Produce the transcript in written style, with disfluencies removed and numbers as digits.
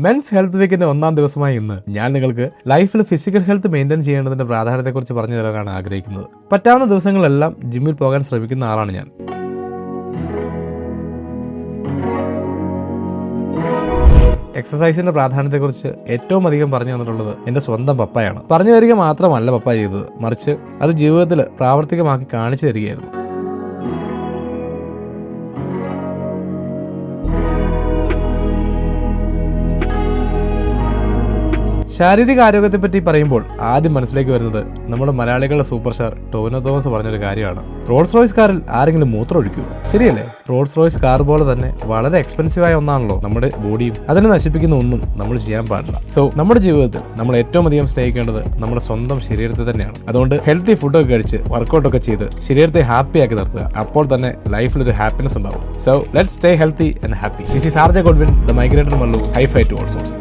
Men's health വീക്കിന്റെ 1-ാം ദിവസമായി ഇന്ന് ഞാൻ നിങ്ങൾക്ക് ലൈഫിൽ ഫിസിക്കൽ ഹെൽത്ത് മെയിൻറ്റെയിൻ ചെയ്യേണ്ടതിന്റെ പ്രാധാന്യത്തെക്കുറിച്ച് പറഞ്ഞു തരാനാണ് ആഗ്രഹിക്കുന്നത്. പറ്റാവുന്ന ദിവസങ്ങളെല്ലാം ജിമ്മിൽ പോകാൻ ശ്രമിക്കുന്ന ആളാണ് ഞാൻ. എക്സസൈസിന്റെ പ്രാധാന്യത്തെക്കുറിച്ച് ഏറ്റവും അധികം പറഞ്ഞു തന്നിട്ടുള്ളത് എന്റെ സ്വന്തം പപ്പായാണ്. പറഞ്ഞു തരിക മാത്രമല്ല പപ്പ ചെയ്തത്, മറിച്ച് അത് ജീവിതത്തിൽ പ്രാവർത്തികമാക്കി കാണിച്ചു തരികയായിരുന്നു. ശാരീരിക ആരോഗ്യത്തെപ്പറ്റി പറയുമ്പോൾ ആദ്യം മനസ്സിലേക്ക് വരുന്നത് നമ്മുടെ മലയാളികളുടെ സൂപ്പർ സ്റ്റാർ ടോവിനോ തോമസ് പറഞ്ഞൊരു കാര്യമാണ്. റോൾസ് റോയ്സ് കാറിൽ ആരെങ്കിലും മൂത്രം ഒഴിക്കൂ? ശരിയല്ലേ? റോൾസ് റോയ്സ് കാർ പോലെ തന്നെ വളരെ എക്സ്പെൻസീവായ ഒന്നാണല്ലോ നമ്മുടെ ബോഡിയും. അതിനെ നശിപ്പിക്കുന്ന ഒന്നും നമ്മൾ ചെയ്യാൻ പാടില്ല. സോ നമ്മുടെ ജീവിതത്തിൽ നമ്മൾ ഏറ്റവും അധികം സ്നേഹിക്കേണ്ടത് നമ്മുടെ സ്വന്തം ശരീരത്തെ തന്നെയാണ്. അതുകൊണ്ട് ഹെൽത്തി ഫുഡൊക്കെ കഴിച്ച് വർക്കൗട്ടൊക്കെ ചെയ്ത് ശരീരത്തെ ഹാപ്പി ആക്കി നിർത്തുക. അപ്പോൾ തന്നെ ലൈഫിൽ ഒരു ഹാപ്പിനെസ് ഉണ്ടാവും. So let's stay healthy and happy. This is RJ Godwin, the migrator Mallu. Hi fi to all source.